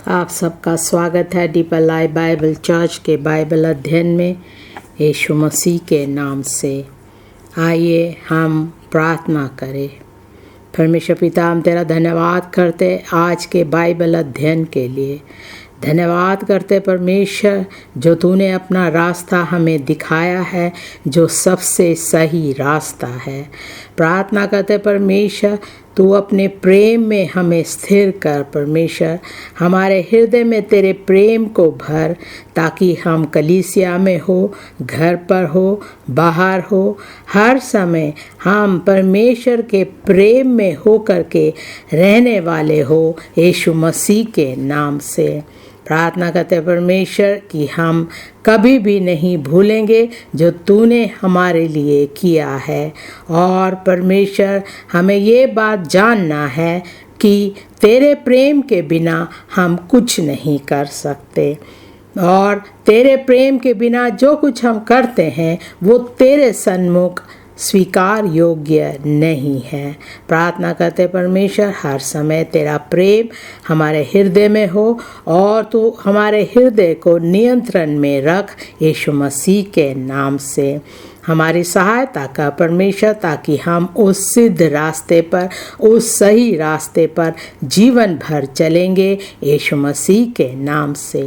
आप सबका स्वागत है डीपर लाइफ बाइबल चर्च के बाइबल अध्ययन में यीशु मसीह के नाम से। आइए हम प्रार्थना करें। परमेश्वर पिता, हम तेरा धन्यवाद करते आज के बाइबल अध्ययन के लिए। धन्यवाद करते परमेश्वर, जो तूने अपना रास्ता हमें दिखाया है, जो सबसे सही रास्ता है। प्रार्थना करते परमेश्वर, तू अपने प्रेम में हमें स्थिर कर। परमेश्वर, हमारे हृदय में तेरे प्रेम को भर, ताकि हम कलीसिया में हो, घर पर हो, बाहर हो, हर समय हम परमेश्वर के प्रेम में हो करके रहने वाले हो। यीशु मसीह के नाम से प्रार्थना करते परमेश्वर कि हम कभी भी नहीं भूलेंगे जो तूने हमारे लिए किया है। और परमेश्वर, हमें ये बात जानना है कि तेरे प्रेम के बिना हम कुछ नहीं कर सकते, और तेरे प्रेम के बिना जो कुछ हम करते हैं वो तेरे सन्मुख स्वीकार योग्य नहीं है। प्रार्थना करते परमेश्वर, हर समय तेरा प्रेम हमारे हृदय में हो और तू हमारे हृदय को नियंत्रण में रख। यीशु मसीह के नाम से हमारी सहायता कर परमेश्वर, ताकि हम उस सिद्ध रास्ते पर, उस सही रास्ते पर जीवन भर चलेंगे। यीशु मसीह के नाम से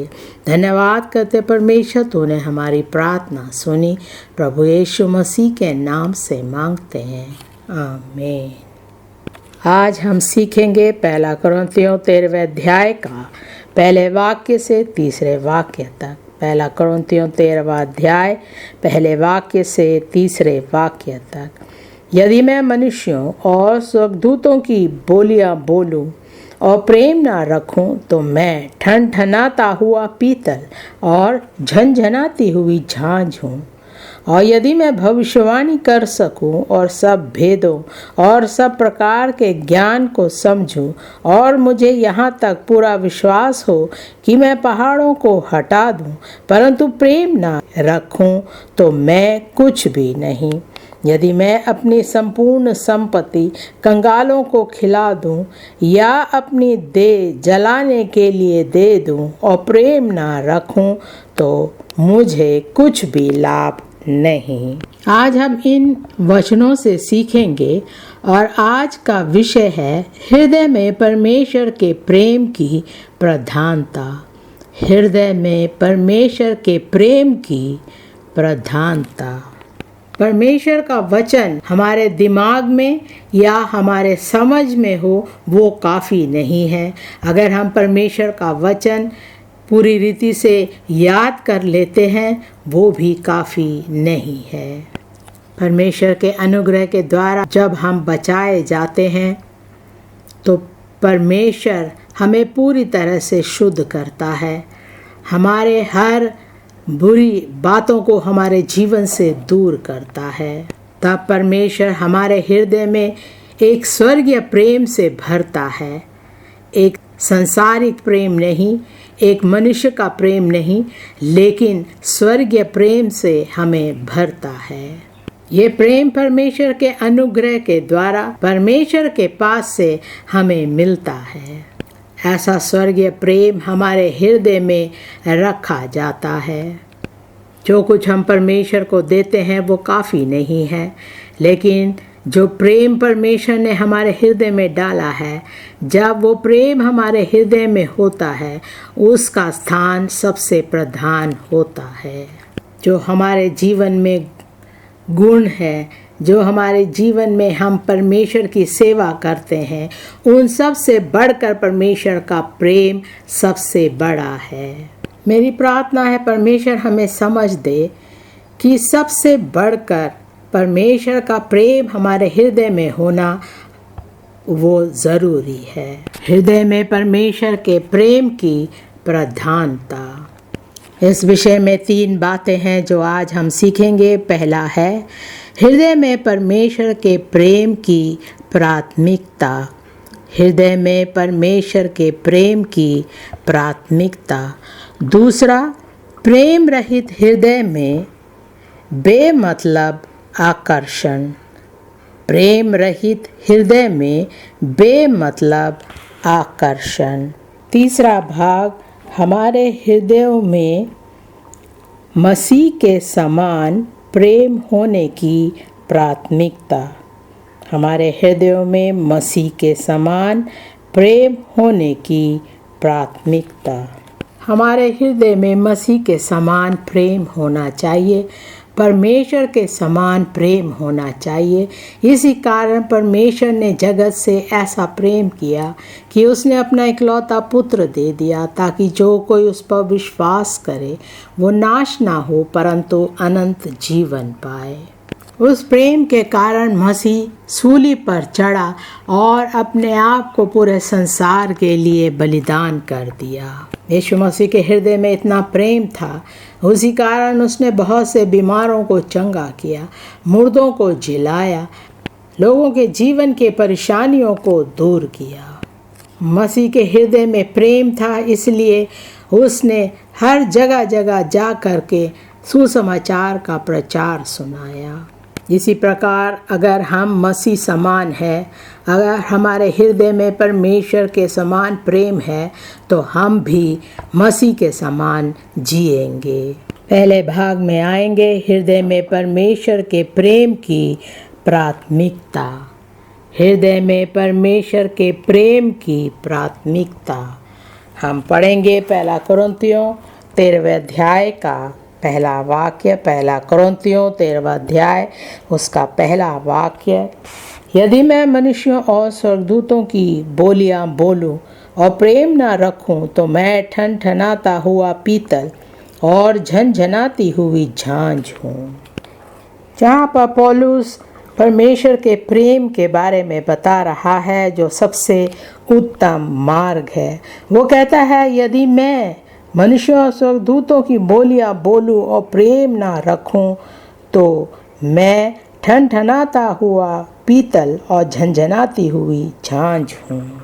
धन्यवाद करते परमेश्वर, तूने हमारी प्रार्थना सुनी। प्रभु यीशु मसीह के नाम से मांगते हैं, आमीन। आज हम सीखेंगे पहला कुरिन्थियों 13वें अध्याय का पहले वाक्य से तीसरे वाक्य तक। पहला कुरिन्थियों 13वां अध्याय पहले वाक्य से तीसरे वाक्य तक। यदि मैं मनुष्यों और स्वर्गदूतों की बोलियां बोलूं और प्रेम ना रखूं, तो मैं ठनठनाता हुआ पीतल और झनझनाती हुई झांझ हूँ। और यदि मैं भविष्यवाणी कर सकूं और सब भेदों और सब प्रकार के ज्ञान को समझूं, और मुझे यहाँ तक पूरा विश्वास हो कि मैं पहाड़ों को हटा दूं, परंतु प्रेम ना रखूं, तो मैं कुछ भी नहीं। यदि मैं अपनी संपूर्ण संपत्ति कंगालों को खिला दूं या अपनी देह जलाने के लिए दे दूं और प्रेम ना रखूं, तो मुझे कुछ भी लाभ नहीं। आज हम इन वचनों से सीखेंगे, और आज का विषय है हृदय में परमेश्वर के प्रेम की प्रधानता। हृदय में परमेश्वर के प्रेम की प्रधानता। परमेश्वर का वचन हमारे दिमाग में या हमारे समझ में हो वो काफ़ी नहीं है। अगर हम परमेश्वर का वचन पूरी रीति से याद कर लेते हैं वो भी काफ़ी नहीं है। परमेश्वर के अनुग्रह के द्वारा जब हम बचाए जाते हैं तो परमेश्वर हमें पूरी तरह से शुद्ध करता है। हमारे हर बुरी बातों को हमारे जीवन से दूर करता है। तब परमेश्वर हमारे हृदय में एक स्वर्गीय प्रेम से भरता है। एक सांसारिक प्रेम नहीं, एक मनुष्य का प्रेम नहीं, लेकिन स्वर्गीय प्रेम से हमें भरता है। ये प्रेम परमेश्वर के अनुग्रह के द्वारा परमेश्वर के पास से हमें मिलता है। ऐसा स्वर्गीय प्रेम हमारे हृदय में रखा जाता है। जो कुछ हम परमेश्वर को देते हैं वो काफ़ी नहीं है, लेकिन जो प्रेम परमेश्वर ने हमारे हृदय में डाला है, जब वो प्रेम हमारे हृदय में होता है, उसका स्थान सबसे प्रधान होता है। जो हमारे जीवन में गुण है, जो हमारे जीवन में हम परमेश्वर की सेवा करते हैं, उन सब से बढ़कर परमेश्वर का प्रेम सबसे बड़ा है। मेरी प्रार्थना है परमेश्वर हमें समझ दे कि सबसे बढ़कर परमेश्वर का प्रेम हमारे हृदय में होना वो ज़रूरी है। हृदय में परमेश्वर के प्रेम की प्रधानता। इस विषय में 3 बातें हैं जो आज हम सीखेंगे। पहला है हृदय में परमेश्वर के प्रेम की प्राथमिकता। हृदय में परमेश्वर के प्रेम की प्राथमिकता। दूसरा, प्रेम रहित हृदय में बेमतलब आकर्षण। प्रेम रहित हृदय में बेमतलब आकर्षण। तीसरा भाग, हमारे हृदयों में मसीह के समान प्रेम होने की प्राथमिकता। हमारे हृदयों में मसीह के समान प्रेम होने की प्राथमिकता। हमारे हृदय में मसीह के समान प्रेम होना चाहिए, परमेश्वर के समान प्रेम होना चाहिए। इसी कारण परमेश्वर ने जगत से ऐसा प्रेम किया कि उसने अपना इकलौता पुत्र दे दिया, ताकि जो कोई उस पर विश्वास करे वो नाश ना हो परंतु अनंत जीवन पाए। उस प्रेम के कारण मसीह सूली पर चढ़ा और अपने आप को पूरे संसार के लिए बलिदान कर दिया। यीशु मसीह के हृदय में इतना प्रेम था, उसी कारण उसने बहुत से बीमारों को चंगा किया, मुर्दों को जिलाया, लोगों के जीवन के परेशानियों को दूर किया। मसीह के हृदय में प्रेम था, इसलिए उसने हर जगह जगह जा कर के सुसमाचार का प्रचार सुनाया। इसी प्रकार अगर हम मसीह समान है, अगर हमारे हृदय में परमेश्वर के समान प्रेम है, तो हम भी मसीह के समान जिएंगे। पहले भाग में आएंगे, हृदय में परमेश्वर के प्रेम की प्राथमिकता। हृदय में परमेश्वर के प्रेम की प्राथमिकता हम पढ़ेंगे 1 कुरिन्थियों 13वें अध्याय का पहला वाक्य। 1 कुरिन्थियों 13वां अध्याय उसका पहला वाक्य। यदि मैं मनुष्यों और स्वर्गदूतों की बोलियां बोलूं और प्रेम न रखूं, तो मैं ठनठनाता हुआ पीतल और झनझनाती हुई झांझ हूँ। जहाँ पर पौलुस परमेश्वर के प्रेम के बारे में बता रहा है, जो सबसे उत्तम मार्ग है, वो कहता है यदि मैं मनुष्यों और स्वर्गदूतों की बोलियां बोलूं और प्रेम ना रखूं, तो मैं ठनठनाता हुआ पीतल और झनझनाती हुई झांझ हूँ।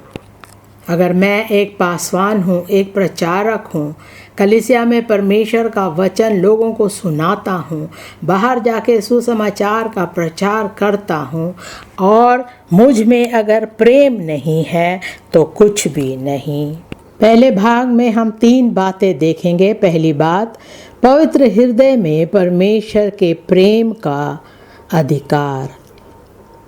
अगर मैं एक पासवान हूँ, एक प्रचारक हूँ, कलीसिया में परमेश्वर का वचन लोगों को सुनाता हूँ, बाहर जाके सुसमाचार का प्रचार करता हूँ, और मुझ में अगर प्रेम नहीं है तो कुछ भी नहीं। पहले भाग में हम 3 बातें देखेंगे। पहली बात, पवित्र हृदय में परमेश्वर के प्रेम का अधिकार।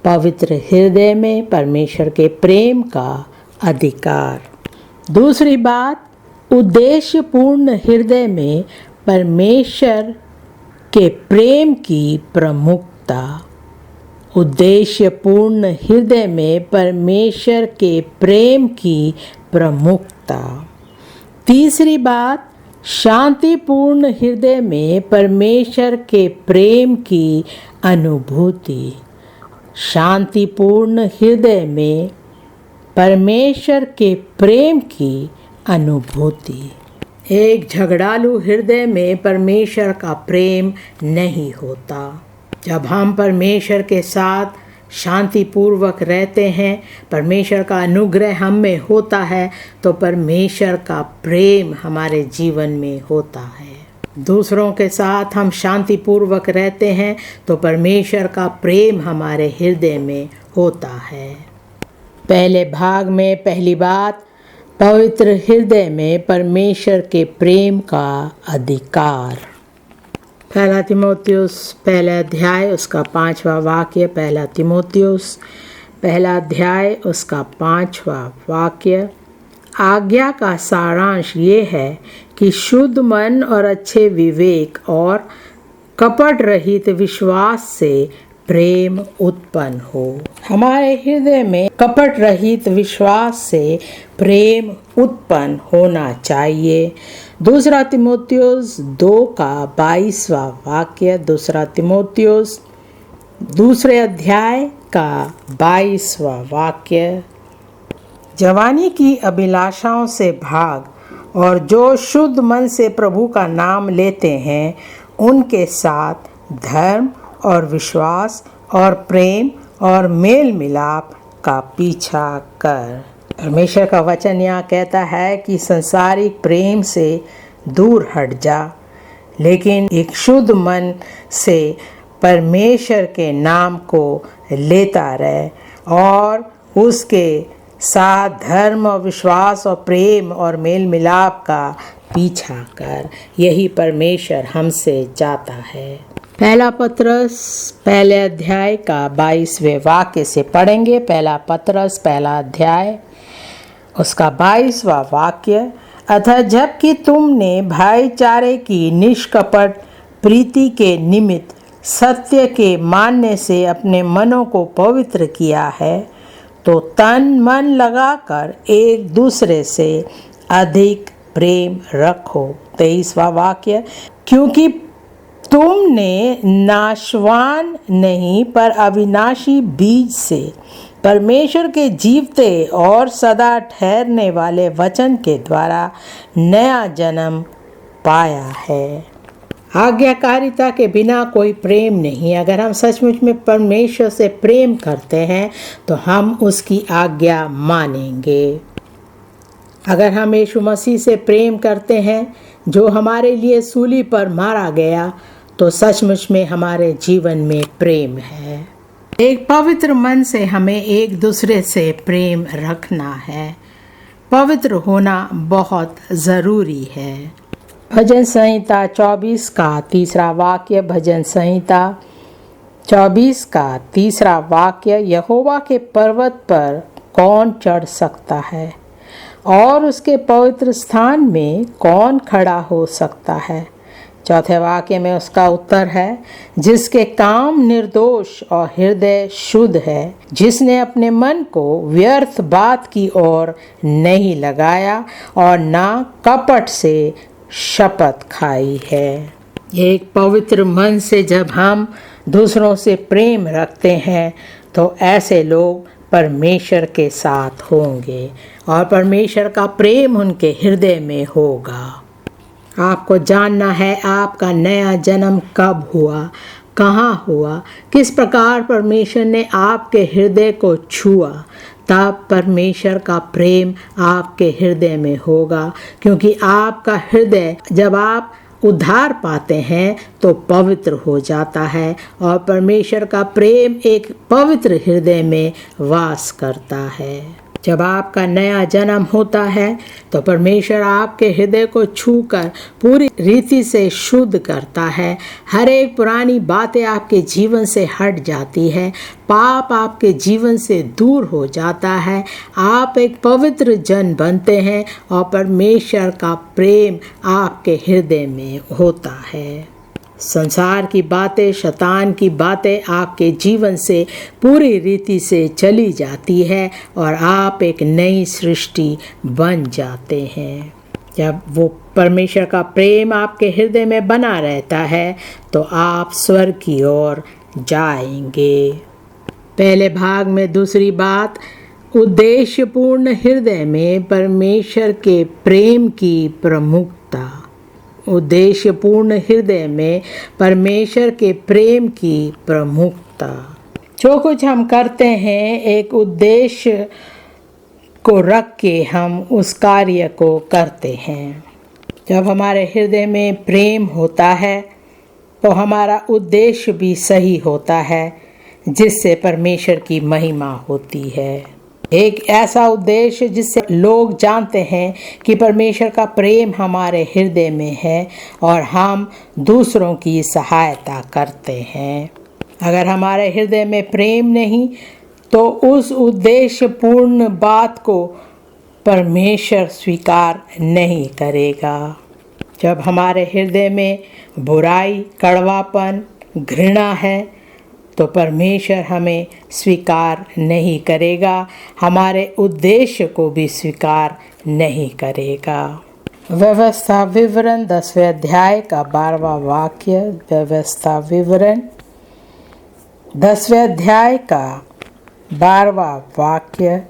पवित्र हृदय में परमेश्वर के प्रेम का अधिकार। दूसरी बात, उद्देश्यपूर्ण हृदय में परमेश्वर के प्रेम की प्रमुखता। उद्देश्यपूर्ण हृदय में परमेश्वर के प्रेम की प्रमुखता। तीसरी बात, शांतिपूर्ण हृदय में परमेश्वर के प्रेम की अनुभूति। शांतिपूर्ण हृदय में परमेश्वर के प्रेम की अनुभूति। एक झगड़ालू हृदय में परमेश्वर का प्रेम नहीं होता। जब हम परमेश्वर के साथ शांतिपूर्वक रहते हैं, परमेश्वर का अनुग्रह हम में होता है, तो परमेश्वर का प्रेम हमारे जीवन में होता है। दूसरों के साथ हम शांतिपूर्वक रहते हैं तो परमेश्वर का प्रेम हमारे हृदय में होता है। पहले भाग में पहली बात, पवित्र हृदय में परमेश्वर के प्रेम का अधिकार। 1 तीमुथियुस 1 अध्याय उसका 5वां वाक्य। 1 तीमुथियुस 1 अध्याय उसका 5वां वाक्य। आज्ञा का सारांश ये है कि शुद्ध मन और अच्छे विवेक और कपट रहित विश्वास से प्रेम उत्पन्न हो। हमारे हृदय में कपट रहित विश्वास से प्रेम उत्पन्न होना चाहिए। 2 तीमुथियुस 2 का 22वां वाक्य। 2 तीमुथियुस 2 अध्याय का 22वां वाक्य। जवानी की अभिलाषाओं से भाग, और जो शुद्ध मन से प्रभु का नाम लेते हैं उनके साथ धर्म और विश्वास और प्रेम और मेल मिलाप का पीछा कर। परमेश्वर का वचन यहाँ कहता है कि संसारिक प्रेम से दूर हट जा, लेकिन एक शुद्ध मन से परमेश्वर के नाम को लेता रहे और उसके साथ धर्म और विश्वास और प्रेम और मेल मिलाप का पीछा कर। यही परमेश्वर हमसे चाहता है। पहला पतरस पहले अध्याय का 22वें वाक्य से पढ़ेंगे। पहला पतरस पहला अध्याय उसका 22वां वाक्य। अतः जबकि तुमने भाईचारे की निष्कपट प्रीति के निमित्त सत्य के मानने से अपने मनों को पवित्र किया है, तो तन मन लगाकर एक दूसरे से अधिक प्रेम रखो। 23वां वाक्य। क्योंकि तुमने नाशवान नहीं पर अविनाशी बीज से परमेश्वर के जीवते और सदा ठहरने वाले वचन के द्वारा नया जन्म पाया है। आज्ञाकारिता के बिना कोई प्रेम नहीं। अगर हम सचमुच में परमेश्वर से प्रेम करते हैं तो हम उसकी आज्ञा मानेंगे। अगर हम यीशु मसीह से प्रेम करते हैं जो हमारे लिए सूली पर मारा गया, तो सचमुच में हमारे जीवन में प्रेम है। एक पवित्र मन से हमें एक दूसरे से प्रेम रखना है। पवित्र होना बहुत ज़रूरी है। भजन संहिता 24 का 3रा वाक्य। भजन संहिता 24 का 3रा वाक्य। यहोवा के पर्वत पर कौन चढ़ सकता है और उसके पवित्र स्थान में कौन खड़ा हो सकता है? चौथे वाक्य में उसका उत्तर है, जिसके काम निर्दोष और हृदय शुद्ध है, जिसने अपने मन को व्यर्थ बात की ओर नहीं लगाया और ना कपट से शपथ खाई है। एक पवित्र मन से जब हम दूसरों से प्रेम रखते हैं तो ऐसे लोग परमेश्वर के साथ होंगे और परमेश्वर का प्रेम उनके हृदय में होगा। आपको जानना है आपका नया जन्म कब हुआ, कहाँ हुआ, किस प्रकार परमेश्वर ने आपके हृदय को छुआ। तब परमेश्वर का प्रेम आपके हृदय में होगा, क्योंकि आपका हृदय जब आप उद्धार पाते हैं तो पवित्र हो जाता है और परमेश्वर का प्रेम एक पवित्र हृदय में वास करता है। जब आपका नया जन्म होता है तो परमेश्वर आपके हृदय को छूकर पूरी रीति से शुद्ध करता है। हर एक पुरानी बातें आपके जीवन से हट जाती है, पाप आपके जीवन से दूर हो जाता है, आप एक पवित्र जन बनते हैं और परमेश्वर का प्रेम आपके हृदय में होता है। संसार की बातें, शैतान की बातें आपके जीवन से पूरी रीति से चली जाती है और आप एक नई सृष्टि बन जाते हैं। जब वो परमेश्वर का प्रेम आपके हृदय में बना रहता है तो आप स्वर्ग की ओर जाएंगे। पहले भाग में दूसरी बात, उद्देश्यपूर्ण हृदय में परमेश्वर के प्रेम की प्रमुखता। उद्देश्यपूर्ण हृदय में परमेश्वर के प्रेम की प्रमुखता। जो कुछ हम करते हैं एक उद्देश्य को रख के हम उस कार्य को करते हैं। जब हमारे हृदय में प्रेम होता है तो हमारा उद्देश्य भी सही होता है, जिससे परमेश्वर की महिमा होती है। एक ऐसा उद्देश्य जिससे लोग जानते हैं कि परमेश्वर का प्रेम हमारे हृदय में है और हम दूसरों की सहायता करते हैं। अगर हमारे हृदय में प्रेम नहीं तो उस उद्देश्यपूर्ण बात को परमेश्वर स्वीकार नहीं करेगा। जब हमारे हृदय में बुराई, कड़वापन, घृणा है तो परमेश्वर हमें स्वीकार नहीं करेगा, हमारे उद्देश्य को भी स्वीकार नहीं करेगा। व्यवस्था विवरण 10वें अध्याय का 12वां वाक्य। व्यवस्था विवरण 10वें अध्याय का 12वां वाक्य।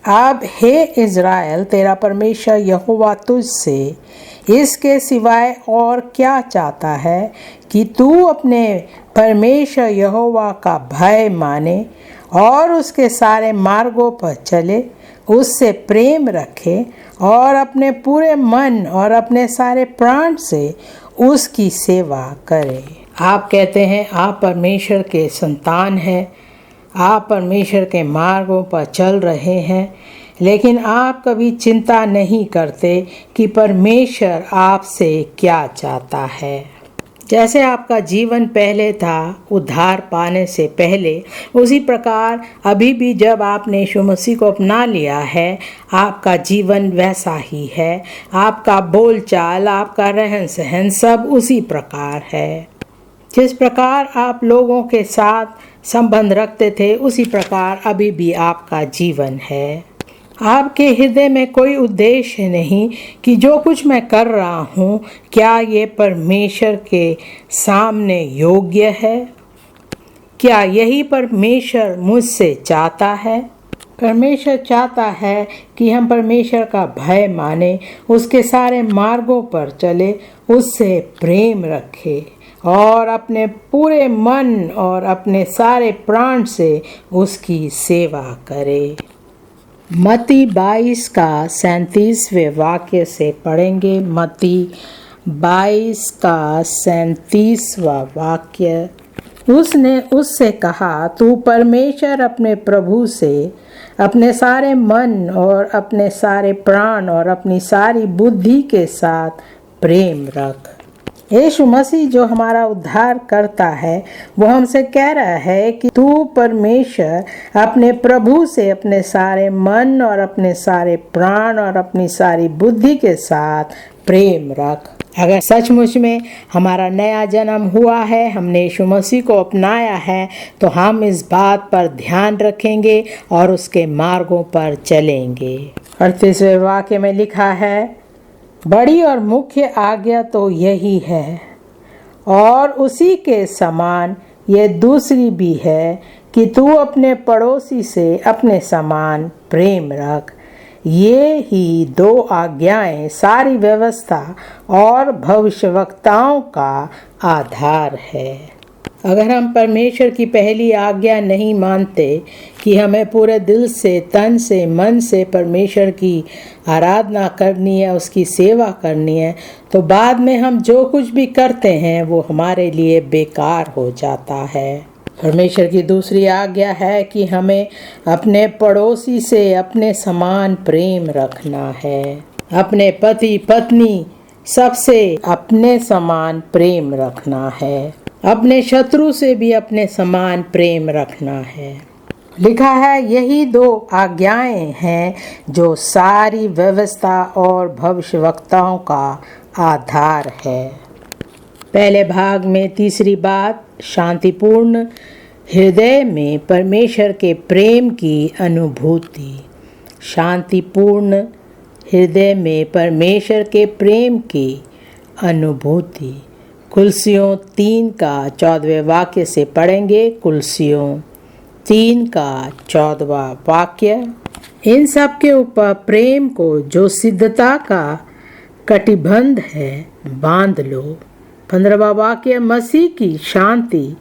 अब हे इज़राइल, तेरा परमेश्वर यहोवा तुझसे इसके सिवाय और क्या चाहता है कि तू अपने परमेश्वर यहोवा का भय माने और उसके सारे मार्गों पर चले, उससे प्रेम रखे और अपने पूरे मन और अपने सारे प्राण से उसकी सेवा करे। आप कहते हैं आप परमेश्वर के संतान हैं, आप परमेश्वर के मार्गों पर चल रहे हैं, लेकिन आप कभी चिंता नहीं करते कि परमेश्वर आपसे क्या चाहता है। जैसे आपका जीवन पहले था उद्धार पाने से पहले, उसी प्रकार अभी भी जब आपने यीशु मसीह को अपना लिया है, आपका जीवन वैसा ही है। आपका बोलचाल, आपका रहन सहन सब उसी प्रकार है। जिस प्रकार आप लोगों के साथ संबंध रखते थे, उसी प्रकार अभी भी आपका जीवन है। आपके हृदय में कोई उद्देश्य नहीं कि जो कुछ मैं कर रहा हूँ, क्या ये परमेश्वर के सामने योग्य है? क्या यही परमेश्वर मुझसे चाहता है? परमेश्वर चाहता है कि हम परमेश्वर का भय माने, उसके सारे मार्गों पर चले, उससे प्रेम रखें और अपने पूरे मन और अपने सारे प्राण से उसकी सेवा करें। मत्ती 22 का 37वें वाक्य से पढ़ेंगे। मत्ती 22 का 37वां वाक्य। उसने उससे कहा, तू परमेश्वर अपने प्रभु से अपने सारे मन और अपने सारे प्राण और अपनी सारी बुद्धि के साथ प्रेम रख। यीशु मसीह जो हमारा उद्धार करता है, वो हमसे कह रहा है कि तू परमेश्वर अपने प्रभु से अपने सारे मन और अपने सारे प्राण और अपनी सारी बुद्धि के साथ प्रेम रख। अगर सचमुच में हमारा नया जन्म हुआ है, हमने यीशु मसीह को अपनाया है, तो हम इस बात पर ध्यान रखेंगे और उसके मार्गों पर चलेंगे। 38वें वाक्य में लिखा है, बड़ी और मुख्य आज्ञा तो यही है और उसी के समान ये दूसरी भी है कि तू अपने पड़ोसी से अपने समान प्रेम रख। ये ही 2 आज्ञाएं सारी व्यवस्था और भविष्यवक्ताओं का आधार है। अगर हम परमेश्वर की पहली आज्ञा नहीं मानते कि हमें पूरे दिल से, तन से, मन से परमेश्वर की आराधना करनी है, उसकी सेवा करनी है, तो बाद में हम जो कुछ भी करते हैं वो हमारे लिए बेकार हो जाता है। परमेश्वर की दूसरी आज्ञा है कि हमें अपने पड़ोसी से अपने समान प्रेम रखना है। अपने पति पत्नी सबसे अपने समान प्रेम रखना है। अपने शत्रु से भी अपने समान प्रेम रखना है। लिखा है, यही 2 आज्ञाएं हैं जो सारी व्यवस्था और भविष्यवक्ताओं का आधार है। पहले भाग में तीसरी बात, शांतिपूर्ण हृदय में परमेश्वर के प्रेम की अनुभूति। शांतिपूर्ण हृदय में परमेश्वर के प्रेम की अनुभूति। कुलसियों 3 का 14वें वाक्य से पढ़ेंगे। कुलसियों 3 का 14वां वाक्य। इन सब के ऊपर प्रेम को जो सिद्धता का कटिबंध है बांध लो। 15वां वाक्य, मसीह की शांति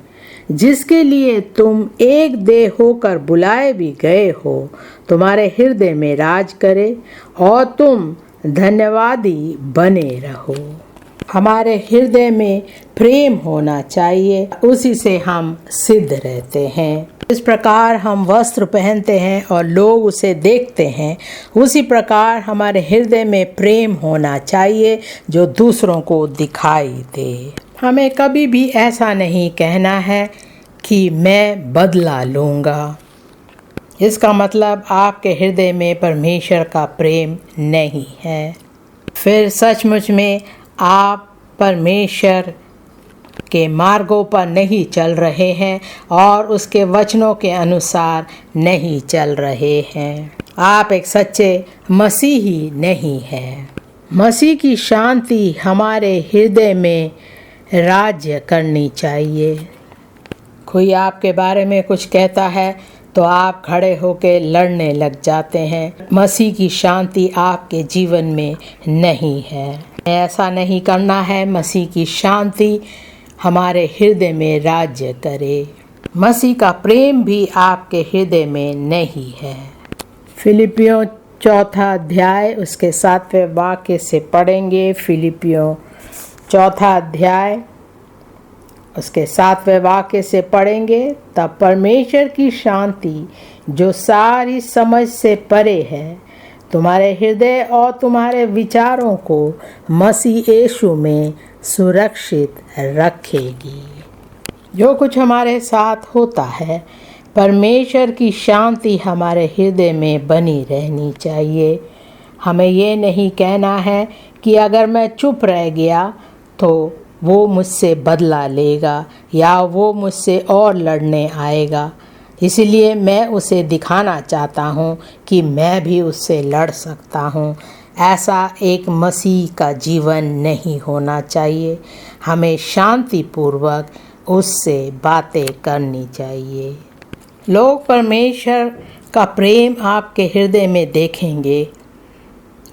जिसके लिए तुम एक देह होकर बुलाए भी गए हो, तुम्हारे हृदय में राज करे और तुम धन्यवादी बने रहो। हमारे हृदय में प्रेम होना चाहिए, उसी से हम सिद्ध रहते हैं। इस प्रकार हम वस्त्र पहनते हैं और लोग उसे देखते हैं, उसी प्रकार हमारे हृदय में प्रेम होना चाहिए जो दूसरों को दिखाई दे। हमें कभी भी ऐसा नहीं कहना है कि मैं बदला लूँगा। इसका मतलब आपके हृदय में परमेश्वर का प्रेम नहीं है। फिर सचमुच में आप परमेश्वर के मार्गों पर नहीं चल रहे हैं और उसके वचनों के अनुसार नहीं चल रहे हैं। आप एक सच्चे मसीही नहीं हैं। मसीह की शांति हमारे हृदय में राज्य करनी चाहिए। कोई आपके बारे में कुछ कहता है तो आप खड़े होकर लड़ने लग जाते हैं। मसीह की शांति आपके जीवन में नहीं है। ऐसा नहीं करना है। मसीह की शांति हमारे हृदय में राज्य करे। मसीह का प्रेम भी आपके हृदय में नहीं है। फिलिपियों 4 अध्याय उसके 7वें वाक्य से पढ़ेंगे। फिलिपियों 4 अध्याय उसके 7वें वाक्य से पढ़ेंगे। तब परमेश्वर की शांति जो सारी समझ से परे है तुम्हारे हृदय और तुम्हारे विचारों को मसीह यीशु में सुरक्षित रखेगी। जो कुछ हमारे साथ होता है, परमेश्वर की शांति हमारे हृदय में बनी रहनी चाहिए। हमें ये नहीं कहना है कि अगर मैं चुप रह गया तो वो मुझसे बदला लेगा या वो मुझसे और लड़ने आएगा, इसलिए मैं उसे दिखाना चाहता हूँ कि मैं भी उससे लड़ सकता हूँ। ऐसा एक मसीह का जीवन नहीं होना चाहिए। हमें शांतिपूर्वक उससे बातें करनी चाहिए। लोग परमेश्वर का प्रेम आपके हृदय में देखेंगे,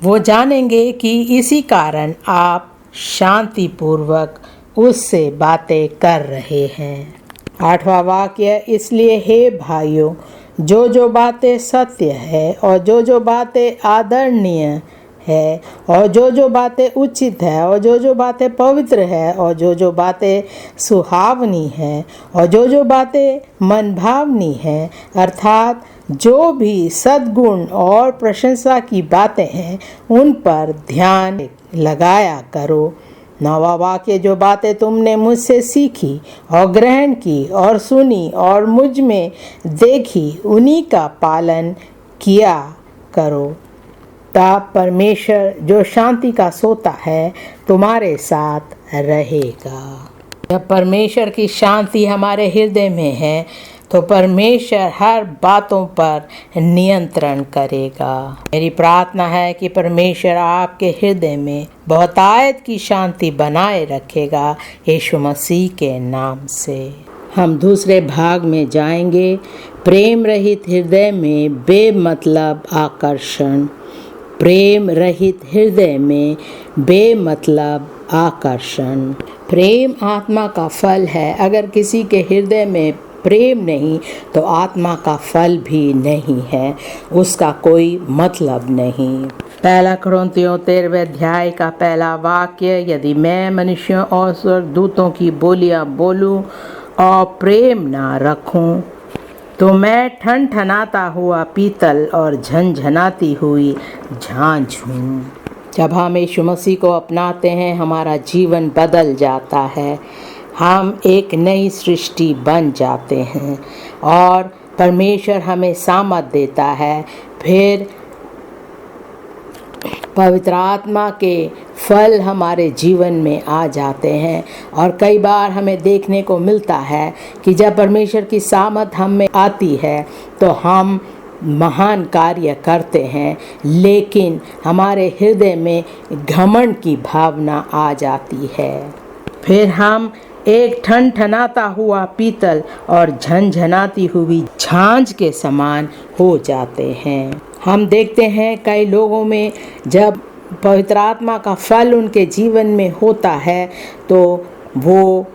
वो जानेंगे कि इसी कारण आप शांतिपूर्वक उससे बातें कर रहे हैं। 8वां वाक्य, इसलिए हे भाइयों, जो बातें सत्य है और जो बातें आदरणीय है और जो बातें उचित है और जो बातें पवित्र है और जो बातें सुहावनी है और जो बातें मनभावनी है, अर्थात जो भी सद्गुण और प्रशंसा की बातें हैं, उन पर ध्यान लगाया करो। 9वां वाक्य, जो बातें तुमने मुझसे सीखी और ग्रहण की और सुनी और मुझ में देखी, उन्हीं का पालन किया करो, तब परमेश्वर जो शांति का सोता है तुम्हारे साथ रहेगा। जब परमेश्वर की शांति हमारे हृदय में है तो परमेश्वर हर बातों पर नियंत्रण करेगा। मेरी प्रार्थना है कि परमेश्वर आपके हृदय में बहुतायत की शांति बनाए रखेगा, यीशु मसीह के नाम से। हम दूसरे भाग में जाएंगे, प्रेम रहित हृदय में बेमतलब आकर्षण। प्रेम रहित हृदय में बेमतलब आकर्षण। प्रेम आत्मा का फल है। अगर किसी के हृदय में प्रेम नहीं तो आत्मा का फल भी नहीं है, उसका कोई मतलब नहीं। 1 कुरिन्थियों 13वें अध्याय का 1 वाक्य, यदि मैं मनुष्यों और स्वर्गदूतों की बोलियां बोलूं और प्रेम ना रखूं तो मैं ठनठनाता हुआ पीतल और झनझनाती हुई झांझ हूँ। जब हम यीशु मसीह को अपनाते हैं, हमारा जीवन बदल जाता है। हम एक नई सृष्टि बन जाते हैं और परमेश्वर हमें सामर्थ देता है। फिर पवित्र आत्मा के फल हमारे जीवन में आ जाते हैं और कई बार हमें देखने को मिलता है कि जब परमेश्वर की सामर्थ हम में आती है तो हम महान कार्य करते हैं, लेकिन हमारे हृदय में घमंड की भावना आ जाती है। फिर हम एक ठनठनाता हुआ पीतल और झनझनाती हुई झांझ के समान हो जाते हैं। हम देखते हैं कई लोगों में जब पवित्र आत्मा का फल उनके जीवन में होता है तो वो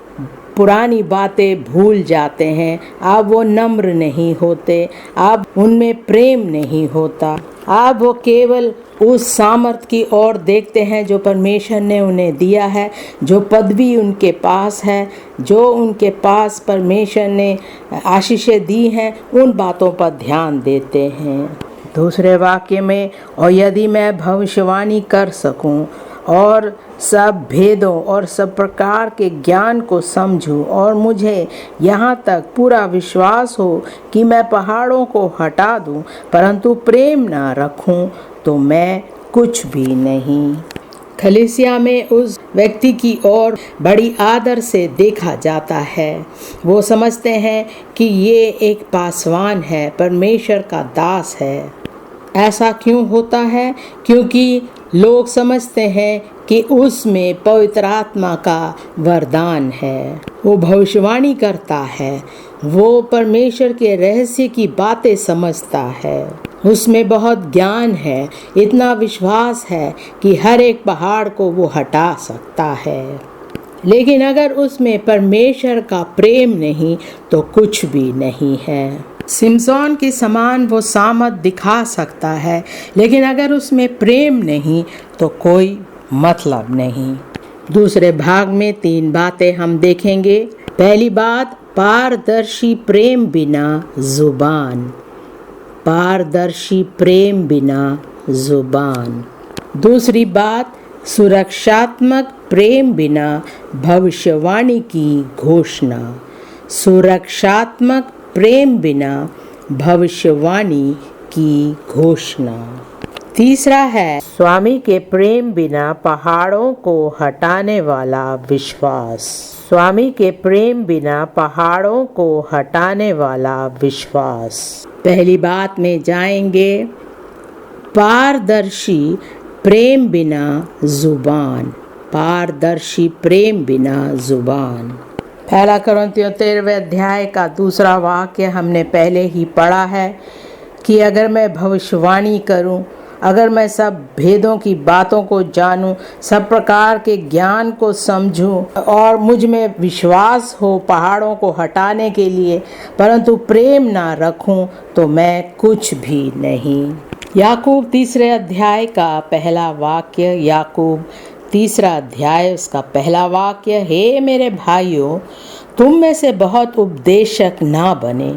पुरानी बातें भूल जाते हैं। अब वो नम्र नहीं होते, अब उनमें प्रेम नहीं होता, अब वो केवल उस सामर्थ की ओर देखते हैं जो परमेश्वर ने उन्हें दिया है, जो पदवी उनके पास है, जो उनके पास परमेश्वर ने आशीषें दी हैं, उन बातों पर ध्यान देते हैं। दूसरे वाक्य में, और यदि मैं भविष्यवाणी कर सकूं और सब भेदों और सब प्रकार के ज्ञान को समझूं और मुझे यहाँ तक पूरा विश्वास हो कि मैं पहाड़ों को हटा दूं, परंतु प्रेम ना रखूं तो मैं कुछ भी नहीं। कलीसिया में उस व्यक्ति की ओर बड़ी आदर से देखा जाता है। वो समझते हैं कि ये एक पासवान है, परमेश्वर का दास है। ऐसा क्यों होता है? क्योंकि लोग समझते हैं कि उसमें पवित्र आत्मा का वरदान है, वो भविष्यवाणी करता है, वो परमेश्वर के रहस्य की बातें समझता है, उसमें बहुत ज्ञान है, इतना विश्वास है कि हर एक पहाड़ को वो हटा सकता है। लेकिन अगर उसमें परमेश्वर का प्रेम नहीं तो कुछ भी नहीं है। सिमसोन के समान वो सामर्थ दिखा सकता है, लेकिन अगर उसमें प्रेम नहीं तो कोई मतलब नहीं। दूसरे भाग में 3 बातें हम देखेंगे। पहली बात, पारदर्शी प्रेम बिना जुबान। पारदर्शी प्रेम बिना जुबान। दूसरी बात, सुरक्षात्मक प्रेम बिना भविष्यवाणी की घोषणा। सुरक्षात्मक प्रेम बिना भविष्यवाणी की घोषणा। तीसरा है स्वामी के प्रेम बिना पहाड़ों को हटाने वाला विश्वास। स्वामी के प्रेम बिना पहाड़ों को हटाने वाला विश्वास। पहली बात में जाएंगे, पारदर्शी प्रेम बिना जुबान। पारदर्शी प्रेम बिना जुबान। पहला कुरिन्थियों 13वें अध्याय का दूसरा वाक्य हमने पहले ही पढ़ा है कि अगर मैं भविष्यवाणी करूं, अगर मैं सब भेदों की बातों को जानूं, सब प्रकार के ज्ञान को समझूं और मुझ में विश्वास हो पहाड़ों को हटाने के लिए, परंतु प्रेम ना रखूं तो मैं कुछ भी नहीं। याकूब 3 अध्याय का पहला वाक्य। याकूब 3 अध्याय उसका पहला वाक्य, हे मेरे भाइयों, तुम में से बहुत उपदेशक ना बने,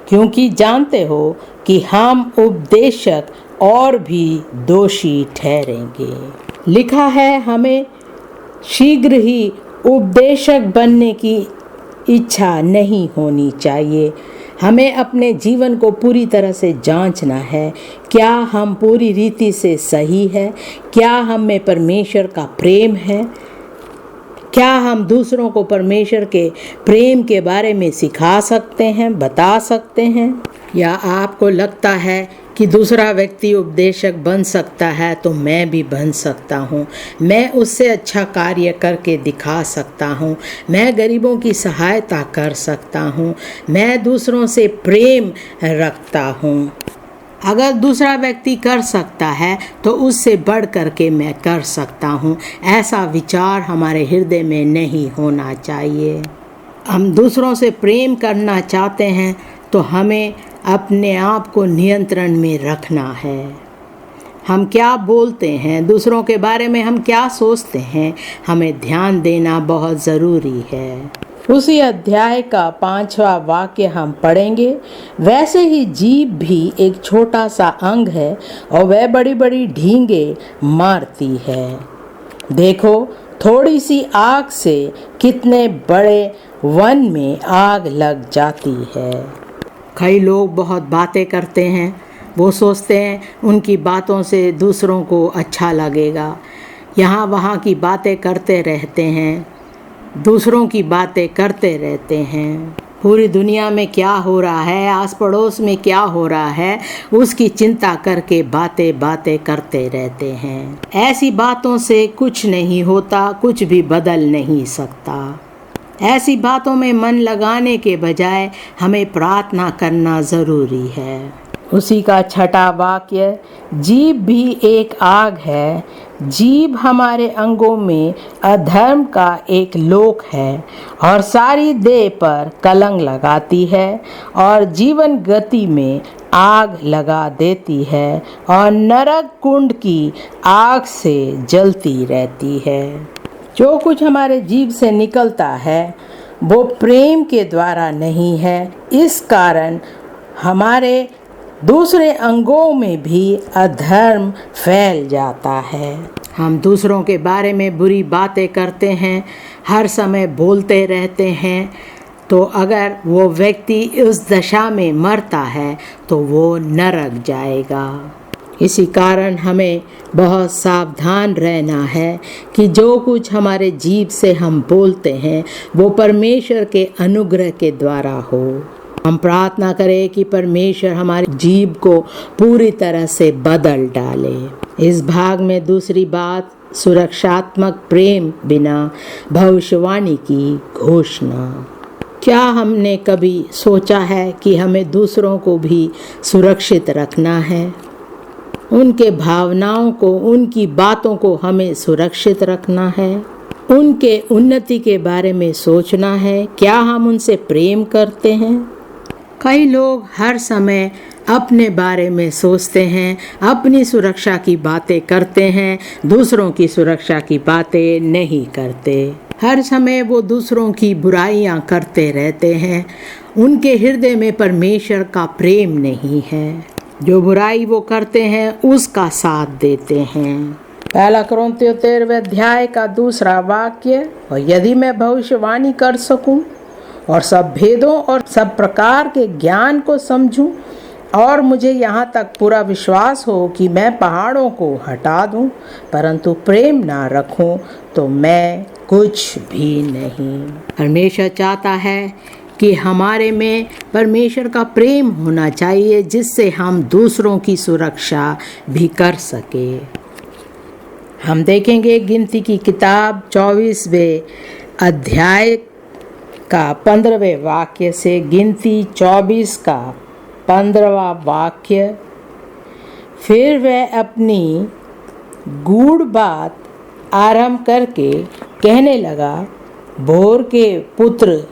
क्योंकि जानते हो कि हम उपदेशक और भी दोषी ठहरेंगे। लिखा है, हमें शीघ्र ही उपदेशक बनने की इच्छा नहीं होनी चाहिए। हमें अपने जीवन को पूरी तरह से जांचना है, क्या हम पूरी रीति से सही है, क्या हम में परमेश्वर का प्रेम है, क्या हम दूसरों को परमेश्वर के प्रेम के बारे में सिखा सकते हैं, बता सकते हैं। या आपको लगता है कि दूसरा व्यक्ति उपदेशक बन सकता है तो मैं भी बन सकता हूँ, मैं उससे अच्छा कार्य करके दिखा सकता हूँ, मैं गरीबों की सहायता कर सकता हूँ, मैं दूसरों से प्रेम रखता हूँ। अगर दूसरा व्यक्ति कर सकता है तो उससे बढ़ कर के मैं कर सकता हूँ, ऐसा विचार हमारे हृदय में नहीं होना चाहिए। हम दूसरों से प्रेम करना चाहते हैं तो हमें अपने आप को नियंत्रण में रखना है। हम क्या बोलते हैं, दूसरों के बारे में हम क्या सोचते हैं, हमें ध्यान देना बहुत ज़रूरी है। उसी अध्याय का 5वां वाक्य हम पढ़ेंगे, वैसे ही जीभ भी एक छोटा सा अंग है और वह बड़ी बड़ी ढींगे मारती है। देखो, थोड़ी सी आग से कितने बड़े वन में आग लग जाती है। कई लोग बहुत बातें करते हैं, वो सोचते हैं उनकी बातों से दूसरों को अच्छा लगेगा, यहाँ वहाँ की बातें करते रहते हैं, दूसरों की बातें करते रहते हैं। पूरी दुनिया में क्या हो रहा है, आस पड़ोस में क्या हो रहा है, उसकी चिंता करके बातें करते रहते हैं। ऐसी बातों से कुछ नहीं होता, कुछ भी बदल नहीं सकता। ऐसी बातों में मन लगाने के बजाय हमें प्रार्थना करना ज़रूरी है। उसी का 6वां वाक्य, जीभ भी एक आग है, जीभ हमारे अंगों में अधर्म का एक लोक है और सारी देह पर कलंक लगाती है और जीवन गति में आग लगा देती है और नरक कुंड की आग से जलती रहती है। जो कुछ हमारे जीभ से निकलता है वो प्रेम के द्वारा नहीं है, इस कारण हमारे दूसरे अंगों में भी अधर्म फैल जाता है। हम दूसरों के बारे में बुरी बातें करते हैं, हर समय बोलते रहते हैं, तो अगर वो व्यक्ति उस दशा में मरता है तो वो नरक जाएगा। इसी कारण हमें बहुत सावधान रहना है कि जो कुछ हमारे जीभ से हम बोलते हैं वो परमेश्वर के अनुग्रह के द्वारा हो। हम प्रार्थना करें कि परमेश्वर हमारी जीभ को पूरी तरह से बदल डाले। इस भाग में दूसरी बात, सुरक्षात्मक प्रेम बिना भविष्यवाणी की घोषणा। क्या हमने कभी सोचा है कि हमें दूसरों को भी सुरक्षित रखना है? उनके भावनाओं को, उनकी बातों को हमें सुरक्षित रखना है, उनके उन्नति के बारे में सोचना है। क्या हम उनसे प्रेम करते हैं? कई लोग हर समय अपने बारे में सोचते हैं, अपनी सुरक्षा की बातें करते हैं, दूसरों की सुरक्षा की बातें नहीं करते। हर समय वो दूसरों की बुराइयां करते रहते हैं। उनके हृदय में परमेश्वर का प्रेम नहीं है। जो बुराई वो करते हैं उसका साथ देते हैं। पहला कुरिन्थियों 13वें अध्याय का 2 वाक्य, और यदि मैं भविष्यवाणी कर सकूं और सब भेदों और सब प्रकार के ज्ञान को समझूं और मुझे यहाँ तक पूरा विश्वास हो कि मैं पहाड़ों को हटा दूं, परंतु प्रेम ना रखूं तो मैं कुछ भी नहीं। परमेश्वर चाहता है कि हमारे में परमेश्वर का प्रेम होना चाहिए, जिससे हम दूसरों की सुरक्षा भी कर सके। हम देखेंगे गिनती की किताब 24वें अध्याय का 15वें वाक्य से। गिनती 24 का 15वां वाक्य, फिर वह अपनी गूढ़ बात आरंभ करके कहने लगा, बोर के पुत्र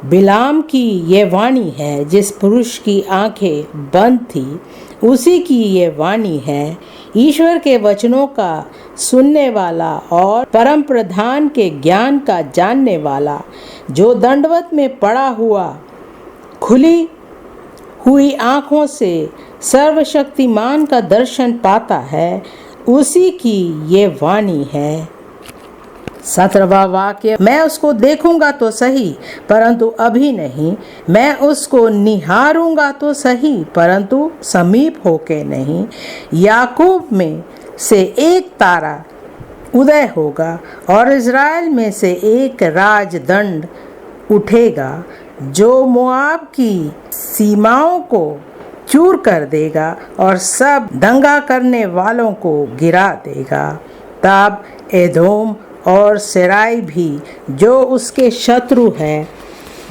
बिलाम की ये वाणी है, जिस पुरुष की आंखें बंद थी उसी की ये वाणी है, ईश्वर के वचनों का सुनने वाला और परम प्रधान के ज्ञान का जानने वाला, जो दंडवत में पड़ा हुआ खुली हुई आँखों से सर्वशक्तिमान का दर्शन पाता है, उसी की ये वाणी है। 17वां वाक्य, मैं उसको देखूंगा तो सही परंतु अभी नहीं, मैं उसको निहारूंगा तो सही परंतु समीप होके नहीं। याकूब में से एक तारा उदय होगा और इज़राइल में से एक राजदंड उठेगा, जो मोआब की सीमाओं को चूर कर देगा और सब दंगा करने वालों को गिरा देगा। तब एदोम और सेराई भी, जो उसके शत्रु हैं,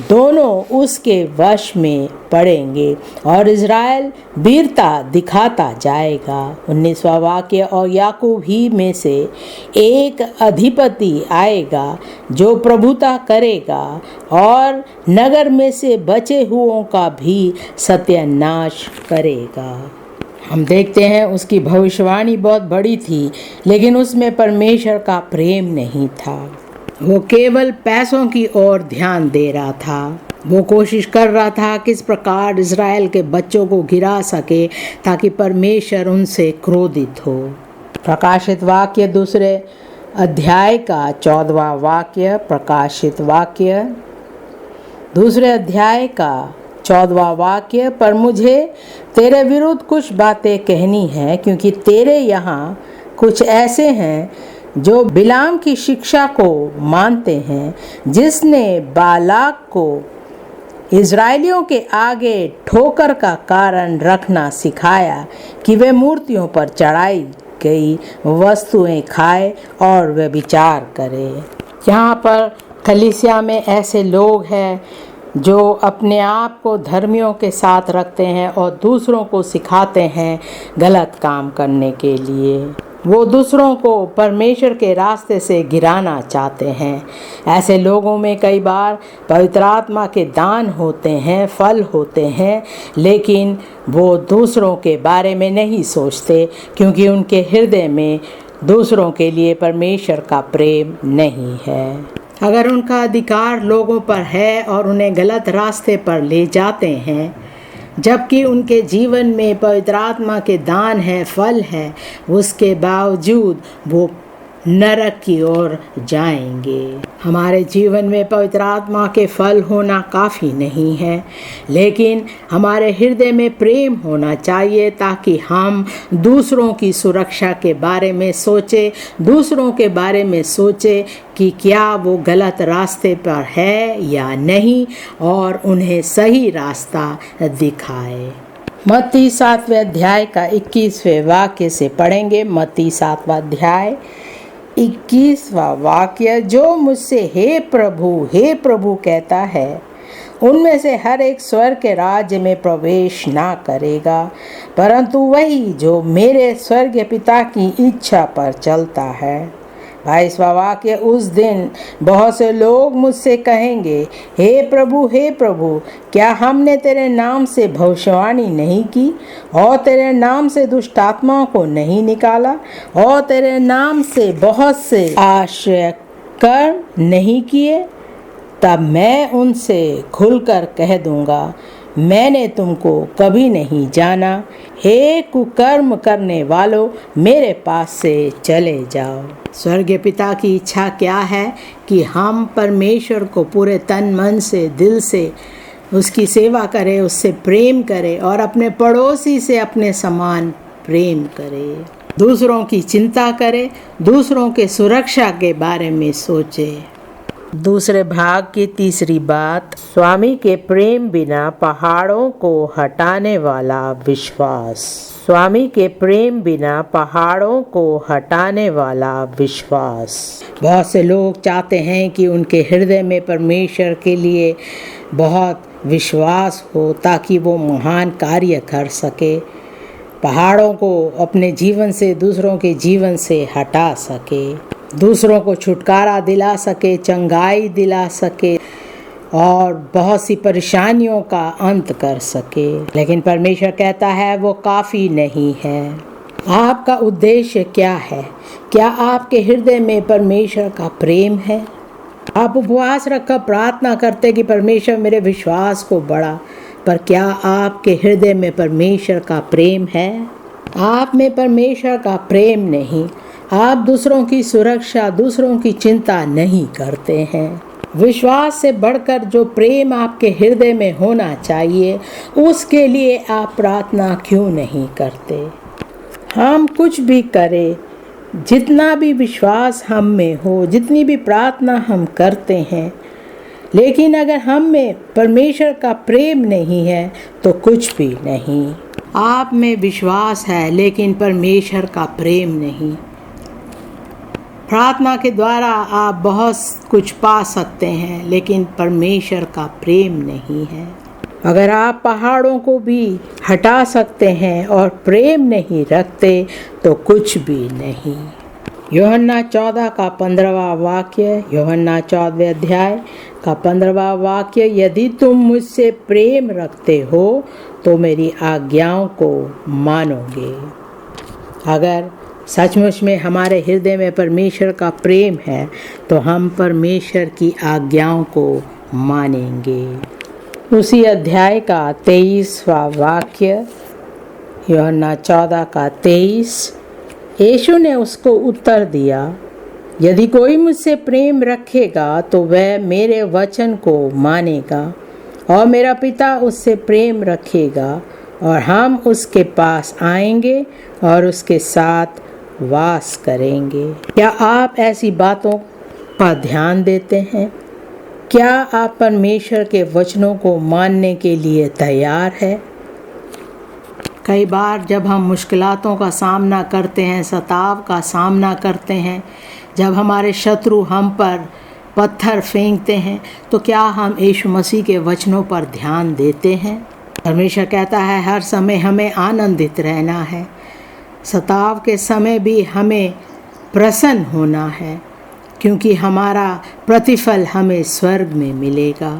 दोनों उसके वश में पड़ेंगे और इज़राइल वीरता दिखाता जाएगा। 19वां वाक्य, और याकूब ही में से एक अधिपति आएगा जो प्रभुता करेगा और नगर में से बचे हुओं का भी सत्यानाश करेगा। हम देखते हैं उसकी भविष्यवाणी बहुत बड़ी थी, लेकिन उसमें परमेश्वर का प्रेम नहीं था। वो केवल पैसों की ओर ध्यान दे रहा था। वो कोशिश कर रहा था किस प्रकार इज़राइल के बच्चों को गिरा सके ताकि परमेश्वर उनसे क्रोधित हो। प्रकाशित वाक्य 2 अध्याय का 14वां वाक्य। प्रकाशित वाक्य 2 अध्याय का 14वां वाक्य, पर मुझे तेरे विरुद्ध कुछ बातें कहनी है, क्योंकि तेरे यहाँ कुछ ऐसे हैं जो बिलाम की शिक्षा को मानते हैं, जिसने बालाक को इज़राइलियों के आगे ठोकर का कारण रखना सिखाया कि वे मूर्तियों पर चढ़ाई गई वस्तुएं खाए और वे विचार करें। यहाँ पर कलीसिया में ऐसे लोग हैं जो अपने आप को धर्मियों के साथ रखते हैं और दूसरों को सिखाते हैं गलत काम करने के लिए। वो दूसरों को परमेश्वर के रास्ते से गिराना चाहते हैं। ऐसे लोगों में कई बार पवित्र आत्मा के दान होते हैं, फल होते हैं, लेकिन वो दूसरों के बारे में नहीं सोचते, क्योंकि उनके हृदय में दूसरों के लिए परमेश्वर का प्रेम नहीं है। अगर उनका अधिकार लोगों पर है और उन्हें गलत रास्ते पर ले जाते हैं, जबकि उनके जीवन में पवित्र आत्मा के दान है, फल है, उसके बावजूद वो नरक की ओर जाएंगे। हमारे जीवन में पवित्र आत्मा के फल होना काफ़ी नहीं है, लेकिन हमारे हृदय में प्रेम होना चाहिए ताकि हम दूसरों की सुरक्षा के बारे में सोचें, दूसरों के बारे में सोचें कि क्या वो गलत रास्ते पर है या नहीं, और उन्हें सही रास्ता दिखाए। मत्ती 7वें अध्याय का 21वें वाक्य से पढ़ेंगे। मत्ती 7वां अध्याय 21वां वाक्य, जो मुझसे हे प्रभु कहता है, उनमें से हर एक स्वर्ग के राज्य में प्रवेश ना करेगा, परंतु वही जो मेरे स्वर्गीय पिता की इच्छा पर चलता है। 22वां वाक्य, उस दिन बहुत से लोग मुझसे कहेंगे, हे प्रभु, क्या हमने तेरे नाम से भविष्यवाणी नहीं की, और तेरे नाम से दुष्ट आत्माओं को नहीं निकाला, और तेरे नाम से बहुत से आश्चर्य कर्म नहीं किए? तब मैं उनसे खुलकर कह दूंगा, मैंने तुमको कभी नहीं जाना। हे कुकर्म करने वालों, मेरे पास से चले जाओ। स्वर्गीय पिता की इच्छा क्या है कि हम परमेश्वर को पूरे तन मन से, दिल से उसकी सेवा करें, उससे प्रेम करें और अपने पड़ोसी से अपने समान प्रेम करें, दूसरों की चिंता करें, दूसरों के सुरक्षा के बारे में सोचें। दूसरे भाग की तीसरी बात, स्वामी के प्रेम बिना पहाड़ों को हटाने वाला विश्वास। स्वामी के प्रेम बिना पहाड़ों को हटाने वाला विश्वास। बहुत से लोग चाहते हैं कि उनके हृदय में परमेश्वर के लिए बहुत विश्वास हो ताकि वो महान कार्य कर सके, पहाड़ों को अपने जीवन से, दूसरों के जीवन से हटा सके, दूसरों को छुटकारा दिला सके, चंगाई दिला सके और बहुत सी परेशानियों का अंत कर सके। लेकिन परमेश्वर कहता है वो काफ़ी नहीं है। आपका उद्देश्य क्या है? क्या आपके हृदय में परमेश्वर का प्रेम है? आप उपवास रखकर प्रार्थना करते कि परमेश्वर मेरे विश्वास को बढ़ा, पर क्या आपके हृदय में परमेश्वर का प्रेम है? आप में परमेश्वर का प्रेम नहीं। आप दूसरों की सुरक्षा, दूसरों की चिंता नहीं करते हैं। विश्वास से बढ़कर जो प्रेम आपके हृदय में होना चाहिए, उसके लिए आप प्रार्थना क्यों नहीं करते? हम कुछ भी करें, जितना भी विश्वास हम में हो, जितनी भी प्रार्थना हम करते हैं, लेकिन अगर हम में परमेश्वर का प्रेम नहीं है तो कुछ भी नहीं। आप में विश्वास है लेकिन परमेश्वर का प्रेम नहीं। प्रार्थना के द्वारा आप बहुत कुछ पा सकते हैं लेकिन परमेश्वर का प्रेम नहीं है। अगर आप पहाड़ों को भी हटा सकते हैं और प्रेम नहीं रखते तो कुछ भी नहीं। यूहन्ना 14 का 15वां वाक्य, यूहन्ना 14वें अध्याय का 15वां वाक्य, यदि तुम मुझसे प्रेम रखते हो तो मेरी आज्ञाओं को मानोगे। अगर सचमुच में हमारे हृदय में परमेश्वर का प्रेम है तो हम परमेश्वर की आज्ञाओं को मानेंगे। उसी अध्याय का 23वां वाक्य, यूहन्ना 14 का 23, यीशु ने उसको उत्तर दिया, यदि कोई मुझसे प्रेम रखेगा तो वह मेरे वचन को मानेगा और मेरा पिता उससे प्रेम रखेगा और हम उसके पास आएंगे और उसके साथ वास करेंगे। क्या आप ऐसी बातों पर ध्यान देते हैं? क्या आप परमेश्वर के वचनों को मानने के लिए तैयार है? कई बार जब हम मुश्किलातों का सामना करते हैं, सताव का सामना करते हैं, जब हमारे शत्रु हम पर पत्थर फेंकते हैं, तो क्या हम यीशु मसीह के वचनों पर ध्यान देते हैं? परमेश्वर कहता है हर समय हमें आनंदित रहना है, सताव के समय भी हमें प्रसन्न होना है, क्योंकि हमारा प्रतिफल हमें स्वर्ग में मिलेगा।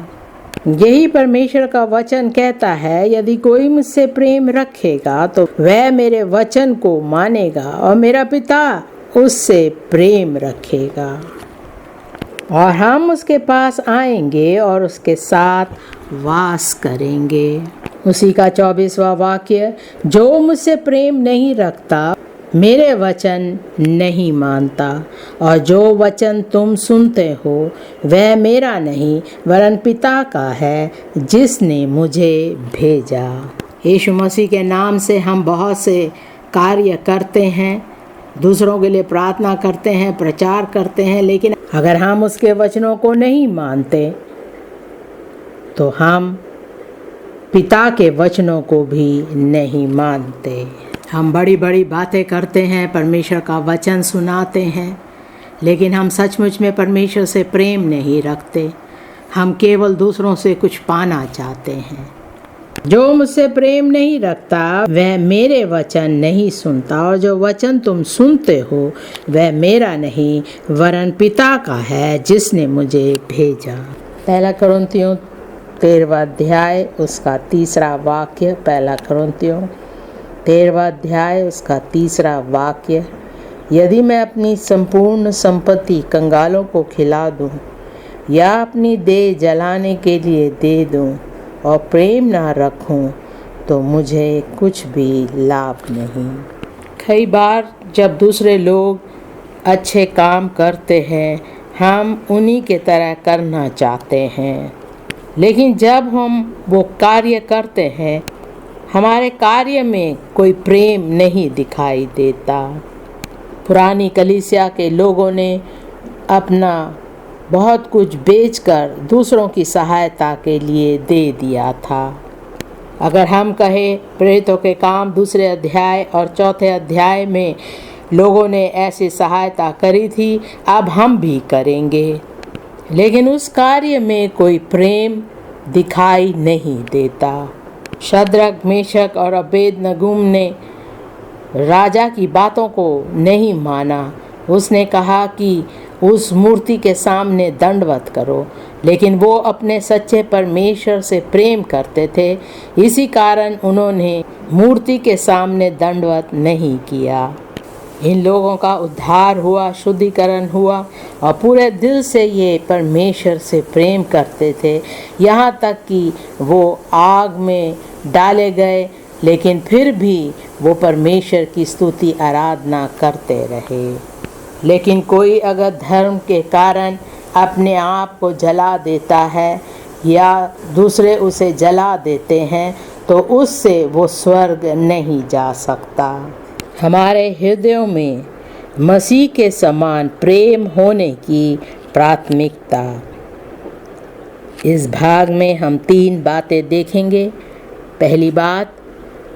यही परमेश्वर का वचन कहता है, यदि कोई मुझसे प्रेम रखेगा तो वह मेरे वचन को मानेगा और मेरा पिता उससे प्रेम रखेगा और हम उसके पास आएंगे और उसके साथ वास करेंगे। उसी का 24वां वाक्य, जो मुझसे प्रेम नहीं रखता मेरे वचन नहीं मानता और जो वचन तुम सुनते हो वह मेरा नहीं वरन पिता का है जिसने मुझे भेजा। यीशु मसीह के नाम से हम बहुत से कार्य करते हैं, दूसरों के लिए प्रार्थना करते हैं, प्रचार करते हैं, लेकिन अगर हम उसके वचनों को नहीं मानते तो हम पिता के वचनों को भी नहीं मानते। हम बड़ी बड़ी बातें करते हैं, परमेश्वर का वचन सुनाते हैं, लेकिन हम सचमुच में परमेश्वर से प्रेम नहीं रखते। हम केवल दूसरों से कुछ पाना चाहते हैं। जो मुझसे प्रेम नहीं रखता वह मेरे वचन नहीं सुनता और जो वचन तुम सुनते हो वह मेरा नहीं वरन पिता का है जिसने मुझे भेजा। पहला कुरिन्थियों 13वां अध्याय उसका 3रा वाक्य। पहला कुरिन्थियों 13वां अध्याय उसका 3रा वाक्य, यदि मैं अपनी संपूर्ण संपत्ति कंगालों को खिला दूं या अपनी देह जलाने के लिए दे दूं और प्रेम ना रखूं तो मुझे कुछ भी लाभ नहीं। कई बार जब दूसरे लोग अच्छे काम करते हैं हम उन्हीं के तरह करना चाहते हैं, लेकिन जब हम वो कार्य करते हैं हमारे कार्य में कोई प्रेम नहीं दिखाई देता। पुरानी कलीसिया के लोगों ने अपना बहुत कुछ बेचकर दूसरों की सहायता के लिए दे दिया था। अगर हम कहें प्रेरितों के काम 2 अध्याय और 4 अध्याय में लोगों ने ऐसी सहायता करी थी, अब हम भी करेंगे, लेकिन उस कार्य में कोई प्रेम दिखाई नहीं देता। शद्रक, मेशक और अबेदनगो ने राजा की बातों को नहीं माना। उसने कहा कि उस मूर्ति के सामने दंडवत करो, लेकिन वो अपने सच्चे परमेश्वर से प्रेम करते थे, इसी कारण उन्होंने मूर्ति के सामने दंडवत नहीं किया। इन लोगों का उद्धार हुआ, शुद्धिकरण हुआ और पूरे दिल से ये परमेश्वर से प्रेम करते थे, यहाँ तक कि वो आग में डाले गए लेकिन फिर भी वो परमेश्वर की स्तुति आराधना करते रहे। लेकिन कोई अगर धर्म के कारण अपने आप को जला देता है या दूसरे उसे जला देते हैं तो उससे वो स्वर्ग नहीं जा सकता। हमारे हृदयों में मसीह के समान प्रेम होने की प्राथमिकता। इस भाग में हम 3 बातें देखेंगे। पहली बात,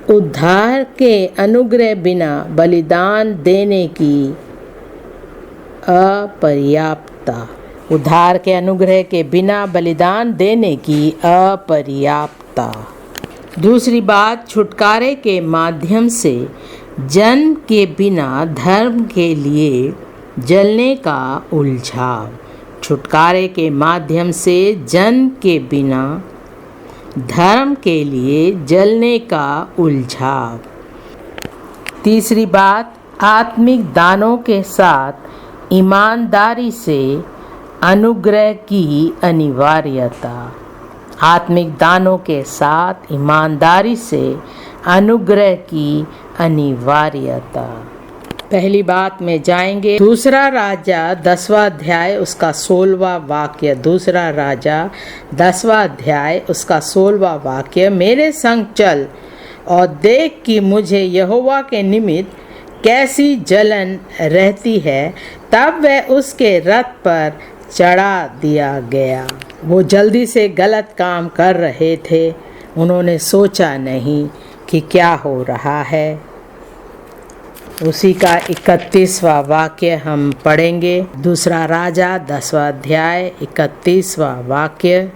उद्धार के अनुग्रह बिना बलिदान देने की अपर्याप्तता। उद्धार के अनुग्रह के बिना बलिदान देने की अपर्याप्तता। दूसरी बात, छुटकारे के माध्यम से जन्म के बिना धर्म के लिए जलने का उलझाव। छुटकारे के माध्यम से जन्म के बिना धर्म के लिए जलने का उलझाव। तीसरी बात, आत्मिक दानों के साथ ईमानदारी से अनुग्रह की अनिवार्यता। आत्मिक दानों के साथ ईमानदारी से अनुग्रह की अनिवार्यता। पहली बात में जाएंगे, 2 राजा 10वां अध्याय उसका 16वां वाक्य। 2 राजा 10वां अध्याय उसका 16वां वाक्य। मेरे संग चल और देख कि मुझे यहोवा के निमित्त कैसी जलन रहती है। तब वह उसके रथ पर चढ़ा दिया गया। वो जल्दी से गलत काम कर रहे थे, उन्होंने सोचा नहीं कि क्या हो रहा है। उसी का 31वां वाक्य हम पढ़ेंगे। 2 राजा 10वां अध्याय 31वां वाक्य।